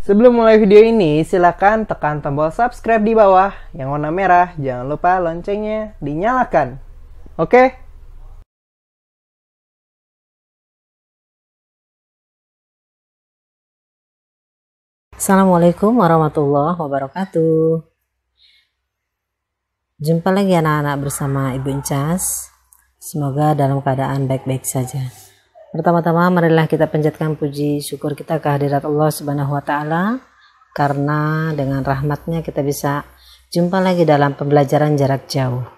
Sebelum mulai video ini, silakan tekan tombol subscribe di bawah yang warna merah. Jangan lupa loncengnya dinyalakan. Oke? Assalamualaikum warahmatullahi wabarakatuh. Jumpa lagi anak-anak bersama Ibu Incas. Semoga dalam keadaan baik-baik saja. Pertama-tama marilah kita panjatkan puji syukur kita kehadirat Allah Subhanahu wa taala, karena dengan rahmatnya kita bisa jumpa lagi dalam pembelajaran jarak jauh.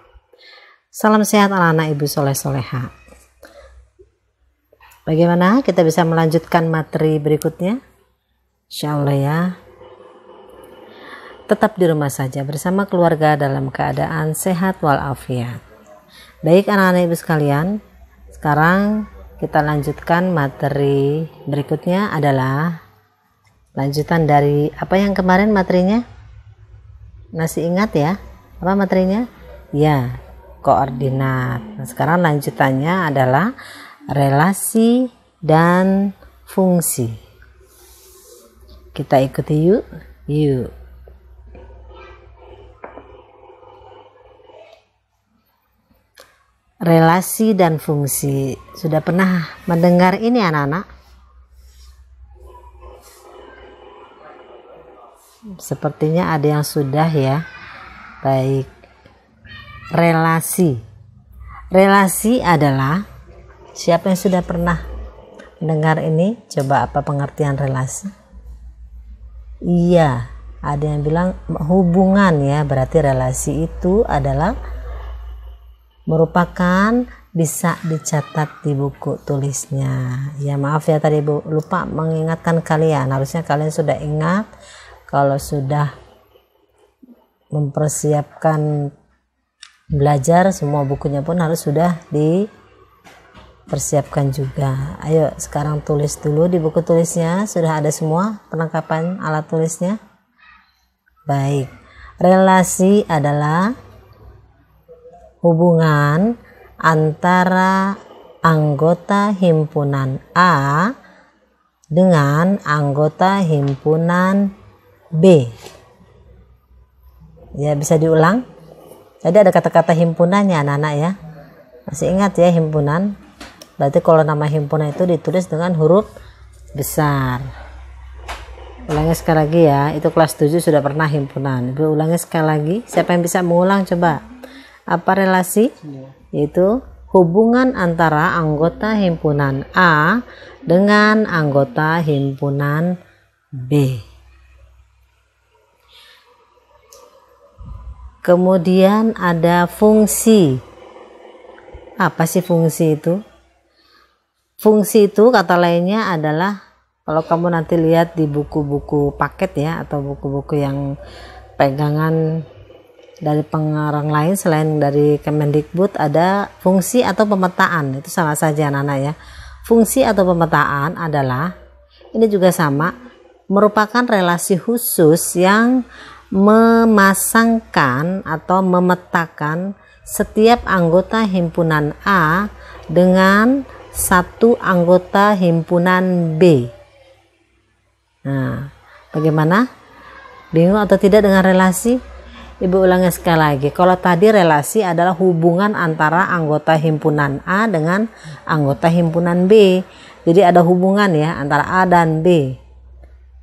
Salam sehat anak-anak Ibu soleh-soleha. Bagaimana kita bisa melanjutkan materi berikutnya? Insya Allah ya. Tetap di rumah saja bersama keluarga dalam keadaan sehat walafiat. Baik anak-anak Ibu sekalian, sekarang kita lanjutkan materi berikutnya adalah lanjutan dari apa yang kemarin materinya? Masih ingat ya? Apa materinya? Ya, koordinat. Nah, sekarang lanjutannya adalah relasi dan fungsi. Kita ikuti yuk. Relasi dan fungsi. Sudah pernah mendengar ini anak-anak? Sepertinya ada yang sudah ya. Baik. Relasi. Relasi adalah, siapa yang sudah pernah mendengar ini? Coba apa pengertian relasi? Iya, ada yang bilang hubungan ya. Berarti relasi itu adalah merupakan bisa dicatat di buku tulisnya. Ya maaf ya tadi Bu lupa mengingatkan kalian. Harusnya kalian sudah ingat kalau sudah mempersiapkan belajar, semua bukunya pun harus sudah dipersiapkan juga. Ayo sekarang tulis dulu di buku tulisnya. Sudah ada semua perlengkapan alat tulisnya? Baik. Relasi adalah hubungan antara anggota himpunan A dengan anggota himpunan B. Ya, bisa diulang. Tadi ada kata-kata himpunannya anak-anak ya. Masih ingat ya himpunan? Berarti kalau nama himpunan itu ditulis dengan huruf besar. Ulangi sekali lagi ya. Itu kelas 7 sudah pernah himpunan. Ibu ulangi sekali lagi. Siapa yang bisa mengulang coba? Apa relasi? Yaitu hubungan antara anggota himpunan A dengan anggota himpunan B. Kemudian ada fungsi. Apa sih fungsi itu? Fungsi itu kata lainnya adalah, kalau kamu nanti lihat di buku-buku paket ya, atau buku-buku yang pegangan dari pengarang lain selain dari Kemendikbud, ada fungsi atau pemetaan. Itu sama saja anak-anak ya. Fungsi atau pemetaan adalah, ini juga sama, merupakan relasi khusus yang memasangkan atau memetakan setiap anggota himpunan A dengan satu anggota himpunan B. Nah, bagaimana? Bingung atau tidak dengan relasi? Ibu ulangi sekali lagi. Kalau tadi relasi adalah hubungan antara anggota himpunan A dengan anggota himpunan B. Jadi ada hubungan ya antara A dan B.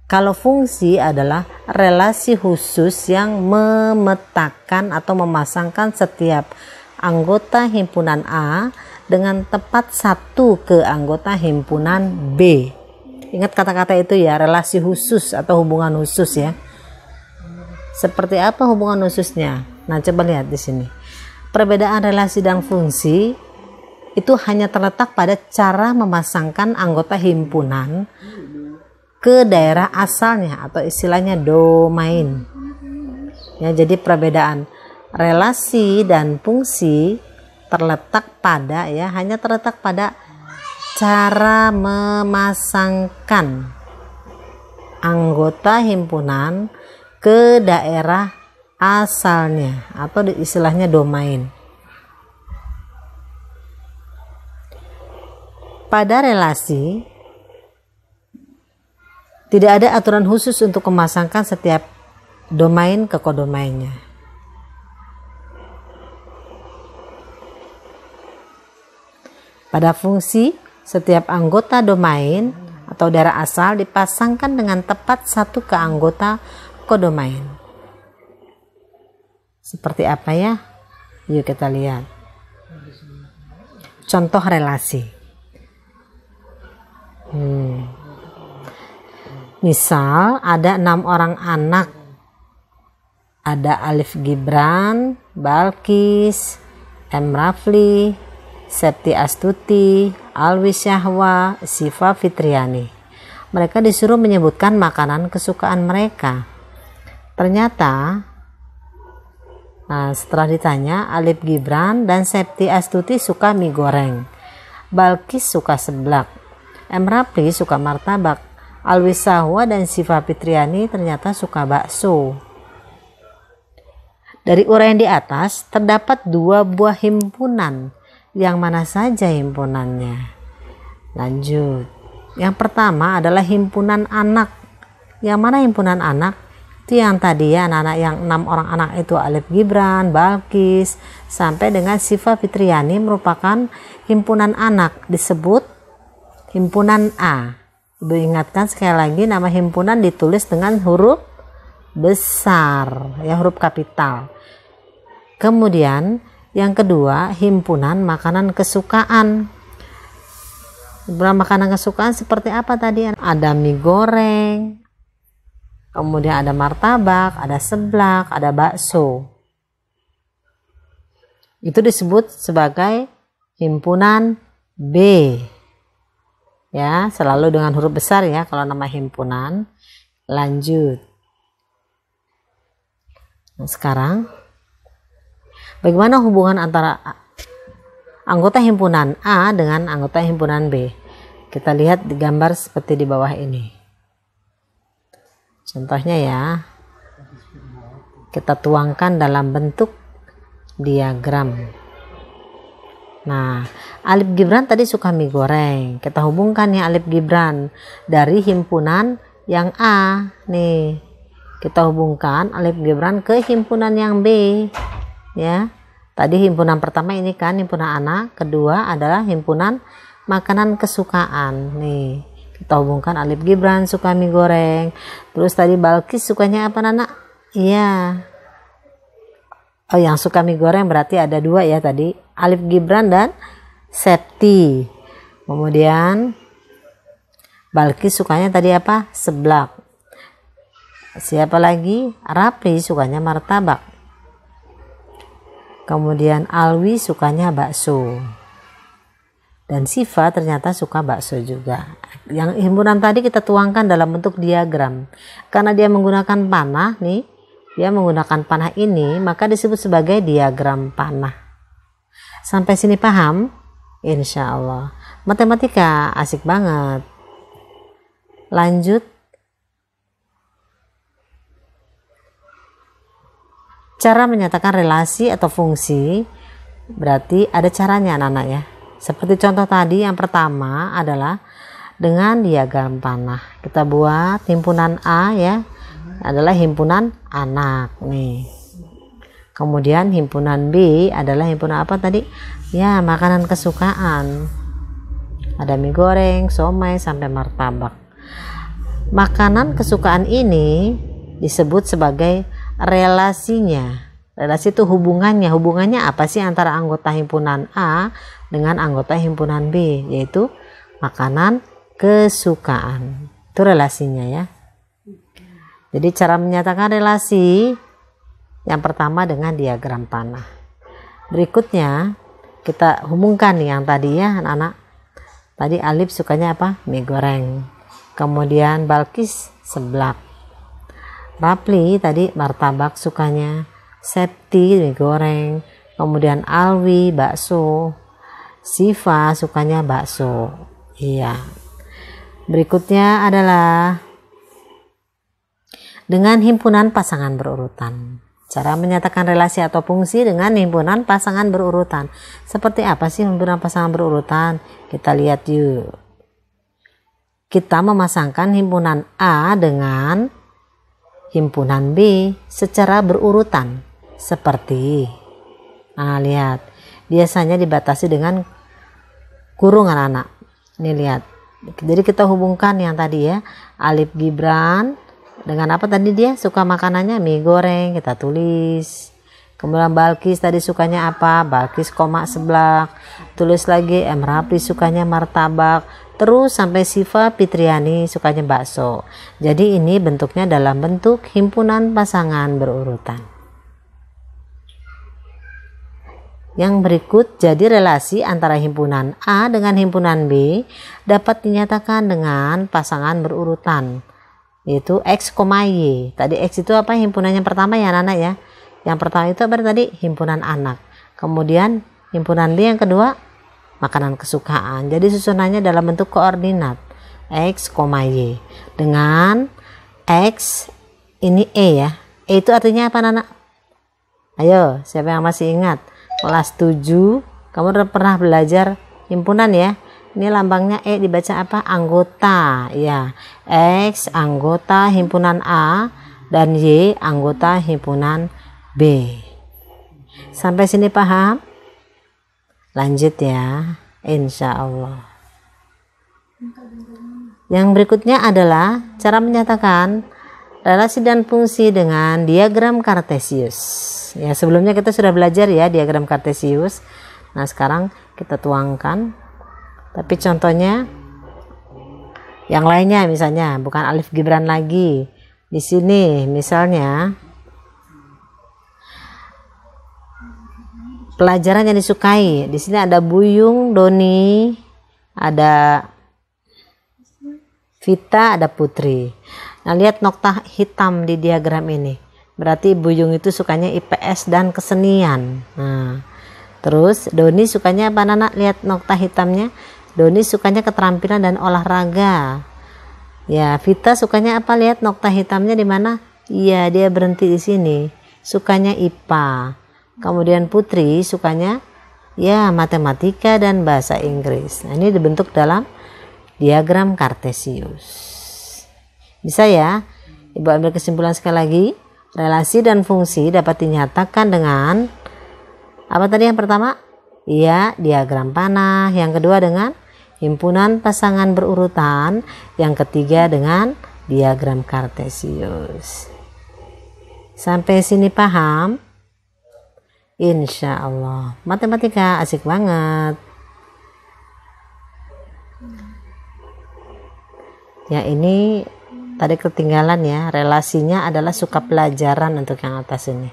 Kalau fungsi adalah relasi khusus yang memetakan atau memasangkan setiap anggota himpunan A dengan tepat satu ke anggota himpunan B. Ingat kata-kata itu ya, relasi khusus atau hubungan khusus ya. Seperti apa hubungan khususnya? Nah, coba lihat di sini. Perbedaan relasi dan fungsi itu hanya terletak pada cara memasangkan anggota himpunan ke daerah asalnya atau istilahnya domain. Ya, jadi perbedaan relasi dan fungsi hanya terletak pada cara memasangkan anggota himpunan ke daerah asalnya atau istilahnya domain. Pada relasi Tidak ada aturan khusus untuk memasangkan setiap domain ke kodomainnya. Pada fungsi, setiap anggota domain atau daerah asal dipasangkan dengan tepat satu ke anggota kodomain. Seperti apa ya? Yuk kita lihat. Contoh relasi. Misal ada 6 orang anak. Ada Alif Gibran, Balkis, M. Rafli, Septi Astuti, Alwi Syahwa, Siva Fitriani. Mereka disuruh menyebutkan makanan kesukaan mereka. Ternyata, setelah ditanya, Alif Gibran dan Septi Astuti suka mie goreng, Balkis suka seblak, M. Rafli suka martabak, Alwi Syahwa dan Siva Fitriani ternyata suka bakso. Dari uraian di atas terdapat 2 buah himpunan. Yang mana saja himpunannya? Lanjut. Yang pertama adalah himpunan anak. Yang mana himpunan anak? Itu yang tadi ya, anak-anak yang 6 orang anak itu, Alif Gibran, Balkis, sampai dengan Siva Fitriani merupakan himpunan anak, disebut himpunan A. Ibu ingatkan sekali lagi, nama himpunan ditulis dengan huruf besar, ya, huruf kapital. Kemudian yang kedua, himpunan makanan kesukaan. Makanan kesukaan seperti apa tadi? Ada mie goreng, kemudian ada martabak, ada seblak, ada bakso. Itu disebut sebagai himpunan B. Ya, selalu dengan huruf besar ya kalau nama himpunan. Lanjut. Nah, sekarang bagaimana hubungan antara anggota himpunan A dengan anggota himpunan B? Kita lihat di gambar seperti di bawah ini. Contohnya ya, kita tuangkan dalam bentuk diagram. Nah, Alif Gibran tadi suka mie goreng. Kita hubungkan ya Alif Gibran dari himpunan yang A. Nih, kita hubungkan Alif Gibran ke himpunan yang B. Ya, tadi himpunan pertama ini kan himpunan anak, kedua adalah himpunan makanan kesukaan. Nih, kita hubungkan Alif Gibran suka mie goreng, terus tadi Balkis sukanya apa Nana? Iya, oh yang suka mie goreng berarti ada 2 ya tadi, Alif Gibran dan Septi. Kemudian Balkis sukanya tadi apa? Seblak. Siapa lagi? Rafli sukanya martabak. Kemudian Alwi sukanya bakso. Dan Siva ternyata suka bakso juga. Yang himpunan tadi kita tuangkan dalam bentuk diagram. Karena dia menggunakan panah nih, dia menggunakan panah ini, maka disebut sebagai diagram panah. Sampai sini paham? Insya Allah. Matematika asik banget. Lanjut. Cara menyatakan relasi atau fungsi berarti ada caranya anak-anak ya. Seperti contoh tadi, yang pertama adalah dengan diagram panah. Kita buat himpunan A ya, adalah himpunan anak nih. Kemudian himpunan B adalah himpunan apa tadi? Ya, makanan kesukaan. Ada mie goreng, somai, sampai martabak. Makanan kesukaan ini disebut sebagai relasinya. Relasi itu hubungannya. Hubungannya apa sih antara anggota himpunan A dengan anggota himpunan B? Yaitu makanan kesukaan. Itu relasinya ya. Jadi cara menyatakan relasi yang pertama dengan diagram panah. Berikutnya kita hubungkan nih yang tadi ya anak-anak. Tadi Alif sukanya apa? Mie goreng. Kemudian Balkis seblak. Rafli tadi martabak sukanya. Septi mie goreng. Kemudian Alwi bakso. Siva sukanya bakso. Iya. Berikutnya adalah dengan himpunan pasangan berurutan. Cara menyatakan relasi atau fungsi dengan himpunan pasangan berurutan. Seperti apa sih himpunan pasangan berurutan? Kita lihat yuk. kita memasangkan himpunan A dengan himpunan B secara berurutan seperti, nah lihat, biasanya dibatasi dengan kurung anak-anak. Ini lihat, jadi kita hubungkan yang tadi ya, Alif Gibran dengan apa tadi, dia suka makanannya mie goreng, kita tulis. Kemudian Balkis tadi sukanya apa, Balkis koma seblak, tulis lagi. M Rapli sukanya martabak, terus sampai Siva Fitriani sukanya bakso. Jadi ini bentuknya dalam bentuk himpunan pasangan berurutan. Yang berikut, jadi relasi antara himpunan A dengan himpunan B dapat dinyatakan dengan pasangan berurutan, yaitu X, Y. Tadi X itu apa, himpunan yang pertama ya anak-anak ya. Yang pertama itu apa tadi, himpunan anak. Kemudian himpunan B yang kedua, makanan kesukaan. Jadi susunannya dalam bentuk koordinat X, Y. Dengan X ini E ya. E itu artinya apa anak? Ayo, siapa yang masih ingat? Kelas 7 kamu udah pernah belajar himpunan ya. Ini lambangnya E dibaca apa? Anggota ya. X anggota himpunan A dan Y anggota himpunan B. Sampai sini paham? Lanjut ya, insya Allah. Yang berikutnya adalah cara menyatakan relasi dan fungsi dengan diagram Kartesius. Ya, sebelumnya kita sudah belajar ya diagram Kartesius. Nah, sekarang kita tuangkan. Tapi contohnya yang lainnya, misalnya bukan Alif Gibran lagi. Di sini misalnya pelajaran yang disukai. Di sini ada Buyung, Doni, ada Vita, ada Putri. Nah, lihat nokta hitam di diagram ini. Berarti Buyung itu sukanya IPS dan kesenian. Nah, terus Doni sukanya apa anak? Lihat nokta hitamnya. Doni sukanya keterampilan dan olahraga. Ya, Vita sukanya apa? Lihat nokta hitamnya di mana? Iya, dia berhenti di sini. Sukanya IPA. Kemudian Putri sukanya ya matematika dan bahasa Inggris. Nah, ini dibentuk dalam diagram Kartesius. Bisa ya? Ibu ambil kesimpulan sekali lagi. Relasi dan fungsi dapat dinyatakan dengan apa tadi yang pertama? Iya, diagram panah. Yang kedua dengan himpunan pasangan berurutan. Yang ketiga dengan diagram Kartesius. Sampai sini paham? Insya Allah. Matematika asik banget. Ya, ini tadi ketinggalan ya, relasinya adalah suka pelajaran untuk yang atas ini.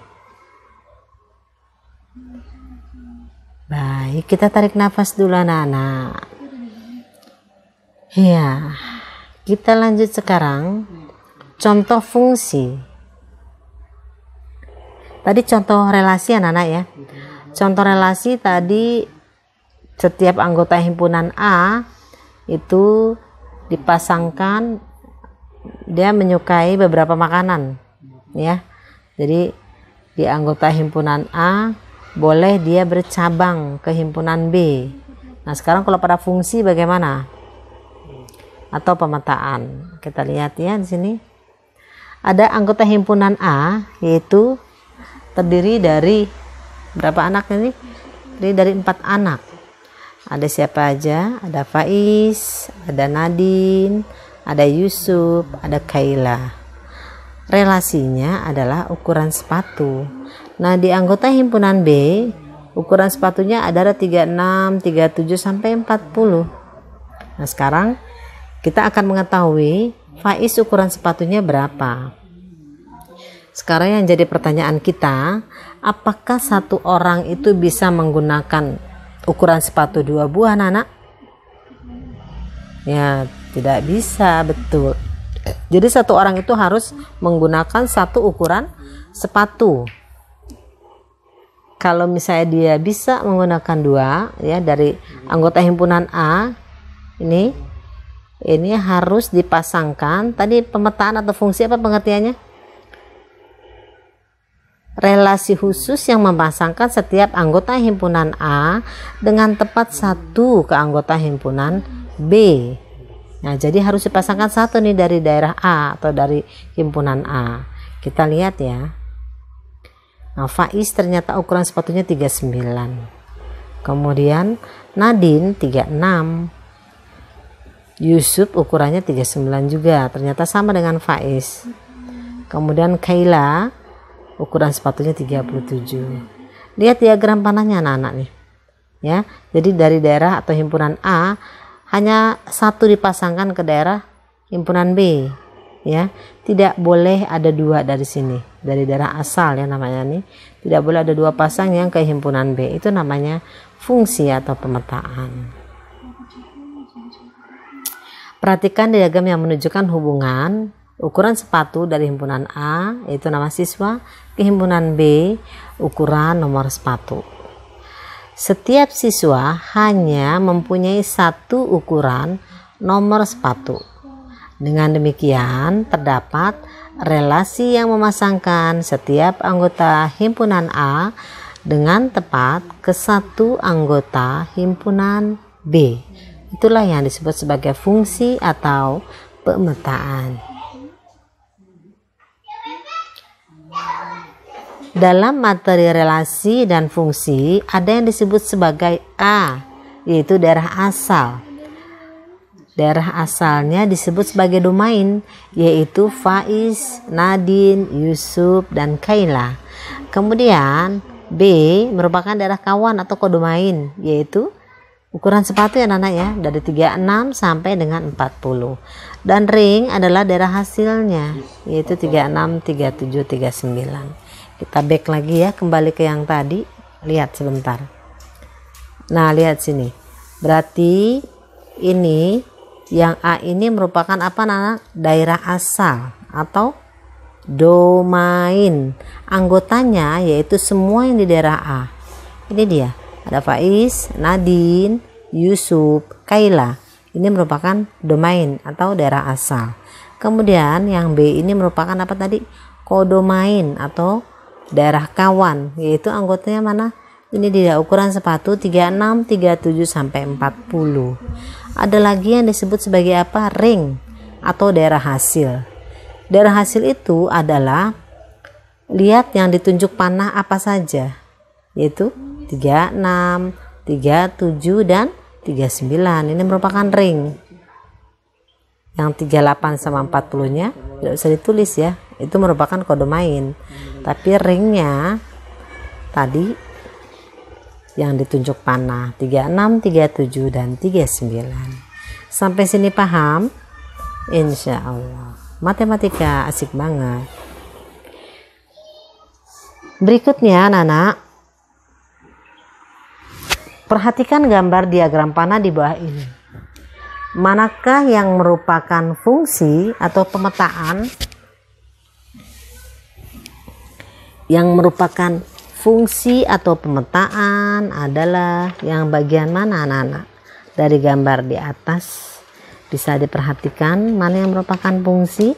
Baik, kita tarik nafas dulu anak-anak. Ya, kita lanjut sekarang. Contoh fungsi. Tadi contoh relasi anak-anak ya. Contoh relasi tadi, setiap anggota himpunan A itu dipasangkan, dia menyukai beberapa makanan ya. Jadi di anggota himpunan A boleh dia bercabang ke himpunan B. Nah, sekarang kalau pada fungsi bagaimana? Atau pemetaan. Kita lihat ya di sini. Ada anggota himpunan A, yaitu terdiri dari berapa anak ini? Terdiri dari 4 anak. Ada siapa aja? Ada Faiz, ada Nadine, ada Yusuf, ada Kaila. Relasinya adalah ukuran sepatu. Nah, di anggota himpunan B, ukuran sepatunya adalah 36, 37 sampai 40. Nah, sekarang kita akan mengetahui Faiz ukuran sepatunya berapa. Sekarang yang jadi pertanyaan kita, apakah satu orang itu bisa menggunakan ukuran sepatu 2 buah anak? Ya, tidak bisa, betul. Jadi satu orang itu harus menggunakan satu ukuran sepatu. Kalau misalnya dia bisa menggunakan 2 ya, dari anggota himpunan A ini harus dipasangkan. Tadi pemetaan atau fungsi apa pengertiannya? Relasi khusus yang memasangkan setiap anggota himpunan A dengan tepat satu ke anggota himpunan B. Nah, jadi harus dipasangkan satu nih dari daerah A atau dari himpunan A. Kita lihat ya. Nah, Faiz ternyata ukuran sepatunya 39. Kemudian Nadine 36. Yusuf ukurannya 39 juga, ternyata sama dengan Faiz. Kemudian Kaila ukuran sepatunya 37. Lihat diagram panahnya anak-anak nih. Ya, jadi dari daerah atau himpunan A hanya satu dipasangkan ke daerah himpunan B. Ya, tidak boleh ada dua dari sini, dari daerah asal ya namanya nih. Tidak boleh ada dua pasang yang ke himpunan B. Itu namanya fungsi atau pemetaan. Perhatikan diagram yang menunjukkan hubungan ukuran sepatu dari himpunan A, yaitu nama siswa, ke himpunan B, ukuran nomor sepatu. Setiap siswa hanya mempunyai satu ukuran nomor sepatu. Dengan demikian, terdapat relasi yang memasangkan setiap anggota himpunan A dengan tepat ke satu anggota himpunan B. Itulah yang disebut sebagai fungsi atau pemetaan. Dalam materi relasi dan fungsi ada yang disebut sebagai A, yaitu daerah asal. Daerah asalnya disebut sebagai domain, yaitu Faiz, Nadine, Yusuf, dan Kaila. Kemudian B merupakan daerah kawan atau kodomain, yaitu ukuran sepatu ya anak ya, dari 36 sampai dengan 40. Dan ring adalah daerah hasilnya, yaitu 36, 37, 39. Kita back lagi ya, kembali ke yang tadi. Lihat sebentar. Nah, lihat sini. Berarti ini yang A ini merupakan apa anak? Daerah asal atau domain. Anggotanya yaitu semua yang di daerah A. Ini dia. Ada Faiz, Nadine, Yusuf, Kaila. Ini merupakan domain atau daerah asal. Kemudian yang B ini merupakan apa tadi? Kodomain atau daerah kawan, yaitu anggotanya mana? Ini dia ukuran sepatu 36, 37 sampai 40. Ada lagi yang disebut sebagai apa? Ring atau daerah hasil. Daerah hasil itu adalah, lihat yang ditunjuk panah apa saja, yaitu 36, 37 dan 39. Ini merupakan ring. Yang 38 sama 40 nya tidak usah ditulis ya, itu merupakan kodomain. Tapi ringnya tadi yang ditunjuk panah 36, 37 dan 39. Sampai sini paham? Insya Allah. Matematika asik banget. Berikutnya anak-anak, perhatikan gambar diagram panah di bawah ini. Manakah yang merupakan fungsi atau pemetaan? Yang merupakan fungsi atau pemetaan adalah yang bagian mana anak-anak? Dari gambar di atas bisa diperhatikan mana yang merupakan fungsi.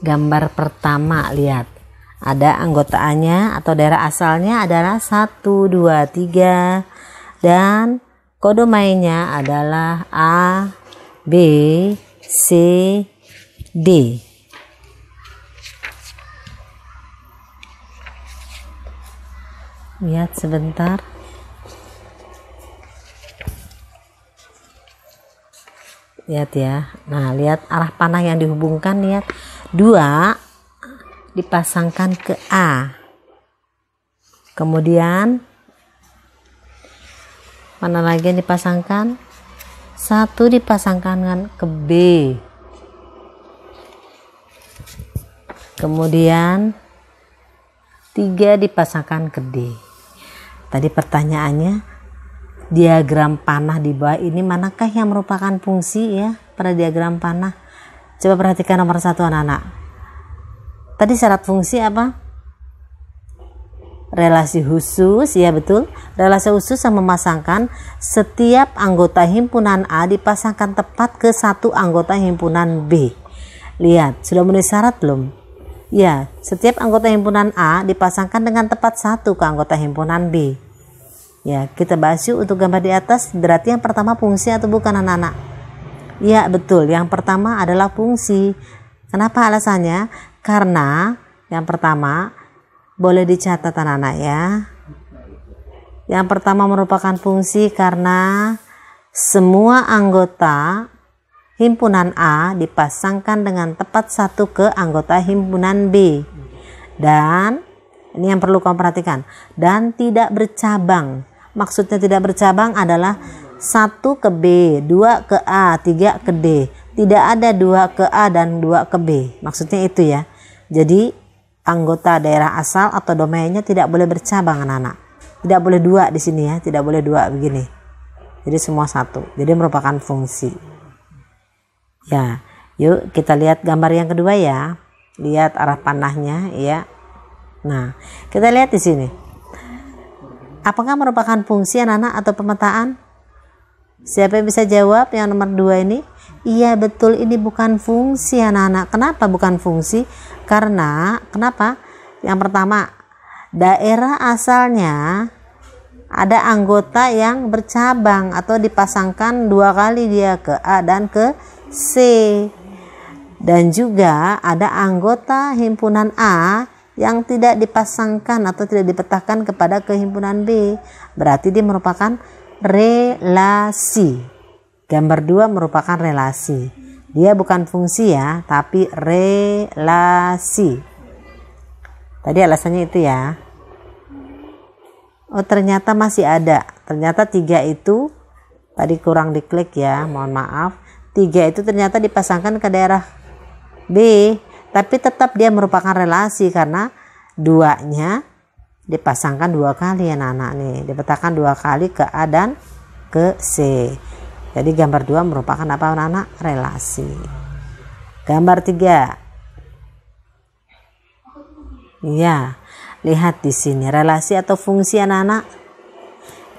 Gambar pertama, lihat. Ada anggotaannya atau daerah asalnya adalah 1, 2, 3 dan kodomainnya adalah A, B, C, D. Lihat sebentar. Lihat ya. Nah, lihat arah panah yang dihubungkan, lihat. 2 dipasangkan ke A. Kemudian mana lagi yang dipasangkan? 1 dipasangkan ke B. Kemudian 3 dipasangkan ke D. Tadi pertanyaannya, diagram panah di bawah ini manakah yang merupakan fungsi ya pada diagram panah? Coba perhatikan nomor 1 anak-anak. Tadi syarat fungsi apa? Relasi khusus, ya betul. Relasi khusus yang memasangkan setiap anggota himpunan A dipasangkan tepat ke satu anggota himpunan B. Lihat, sudah memenuhi syarat belum? Ya, setiap anggota himpunan A dipasangkan dengan tepat satu ke anggota himpunan B. Ya, kita bahas yuk untuk gambar di atas. Berarti yang pertama fungsi atau bukan anak-anak? Ya, betul. Yang pertama adalah fungsi. Kenapa alasannya? Karena yang pertama boleh dicatat anak-anak ya. Yang pertama merupakan fungsi karena semua anggota himpunan A dipasangkan dengan tepat satu ke anggota himpunan B. Dan ini yang perlu kamu perhatikan. Dan tidak bercabang. Maksudnya tidak bercabang adalah 1 ke B, 2 ke A, 3 ke D. Tidak ada 2 ke A dan 2 ke B. Maksudnya itu ya. Jadi anggota daerah asal atau domainnya tidak boleh bercabang anak-anak. Tidak boleh 2 di sini ya. Tidak boleh 2 begini. Jadi semua 1. Jadi merupakan fungsi. Ya, yuk kita lihat gambar yang kedua ya. Lihat arah panahnya ya. Nah, kita lihat di sini. Apakah merupakan fungsi anak-anak atau pemetaan? Siapa yang bisa jawab yang nomor 2 ini? Iya, betul, ini bukan fungsi anak-anak. Kenapa bukan fungsi? Karena kenapa? Yang pertama, daerah asalnya ada anggota yang bercabang atau dipasangkan 2 kali dia ke A dan ke C. Dan juga ada anggota himpunan A yang tidak dipasangkan atau tidak dipetakan kepada kehimpunan B. Berarti dia merupakan relasi. Gambar 2 merupakan relasi. Dia bukan fungsi ya, tapi relasi. Tadi alasannya itu ya. Oh, ternyata masih ada. Ternyata 3 itu tadi kurang diklik ya, mohon maaf. 3 itu ternyata dipasangkan ke daerah B, tapi tetap dia merupakan relasi karena 2-nya dipasangkan 2 kali ya anak-anak nih, dipetakan 2 kali ke A dan ke C. Jadi gambar 2 merupakan apa anak-anak? Relasi. Gambar 3. Ya, lihat di sini relasi atau fungsi anak-anak?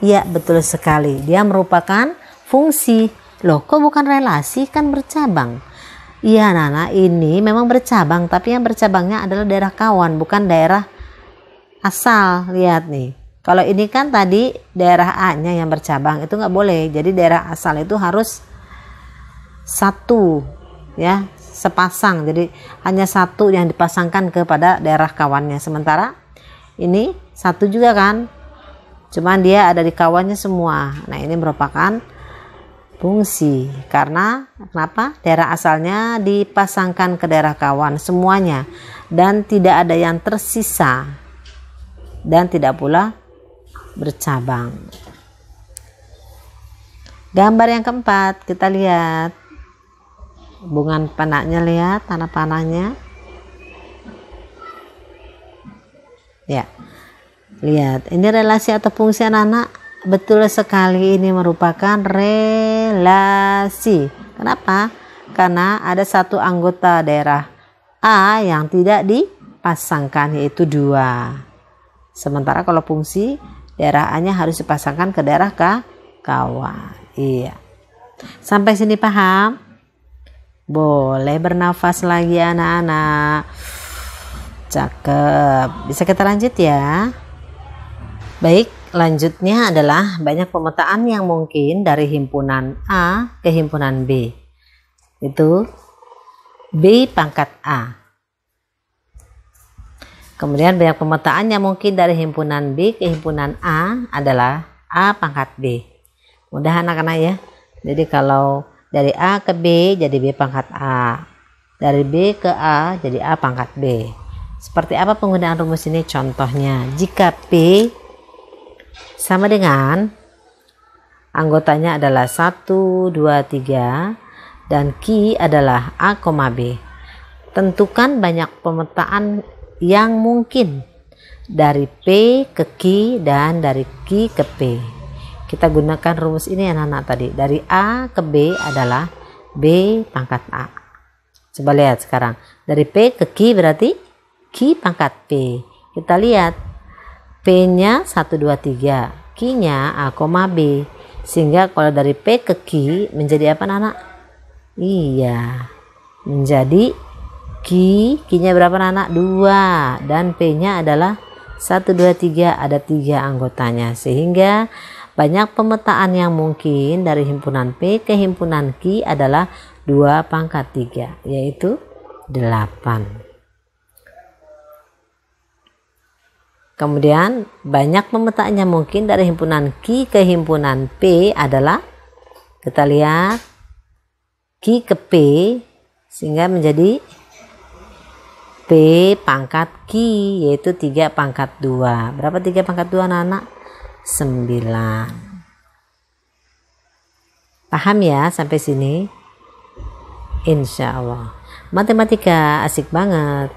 Ya, betul sekali. Dia merupakan fungsi. Loh, kok bukan relasi? Kan bercabang. Iya anak-anak, ini memang bercabang, tapi yang bercabangnya adalah daerah kawan, bukan daerah asal. Lihat nih, kalau ini kan tadi daerah A-nya yang bercabang, itu nggak boleh. Jadi daerah asal itu harus 1 ya, sepasang. Jadi hanya 1 yang dipasangkan kepada daerah kawannya. Sementara ini 1 juga kan, cuman dia ada di kawannya semua. Nah, ini merupakan fungsi karena kenapa? Daerah asalnya dipasangkan ke daerah kawan semuanya dan tidak ada yang tersisa dan tidak pula bercabang. Gambar yang keempat kita lihat hubungan panahnya, lihat tanah panahnya ya. Lihat, ini relasi atau fungsi anak-anak? Betul sekali, ini merupakan relasi. Kenapa? Karena ada 1 anggota daerah A yang tidak dipasangkan, yaitu 2. Sementara kalau fungsi, daerah A-nya harus dipasangkan ke daerah kawan. Iya. Sampai sini paham? Boleh bernafas lagi anak-anak. Cakep. Bisa kita lanjut ya. Baik, lanjutnya adalah banyak pemetaan yang mungkin dari himpunan A ke himpunan B. Itu B pangkat A. Kemudian banyak pemetaan yang mungkin dari himpunan B ke himpunan A adalah A pangkat B. Mudah anak-anak ya. Jadi kalau dari A ke B jadi B pangkat A. Dari B ke A jadi A pangkat B. Seperti apa penggunaan rumus ini? Contohnya, jika P sama dengan anggotanya adalah 1, 2, 3 dan Q adalah A, B. Tentukan banyak pemetaan yang mungkin dari P ke Q dan dari Q ke P. Kita gunakan rumus ini anak-anak tadi. Dari A ke B adalah B pangkat A. Coba lihat sekarang. Dari P ke Q berarti Q pangkat P. Kita lihat. P-nya 1, 2, 3. Q-nya A, B. Sehingga kalau dari P ke Q menjadi apa anak? Iya. Menjadi Q-nya berapa anak? 2. Dan P-nya adalah 1, 2, 3 ada 3 anggotanya, sehingga banyak pemetaan yang mungkin dari himpunan P ke himpunan Q adalah 2/3, yaitu 8. Kemudian banyak pemetaan yang mungkin dari himpunan Q ke himpunan P adalah, kita lihat, Q ke P, sehingga menjadi P pangkat Q, yaitu 3/2. Berapa 3/2 anak-anak? 9. Paham ya sampai sini? Insya Allah. Matematika asik banget.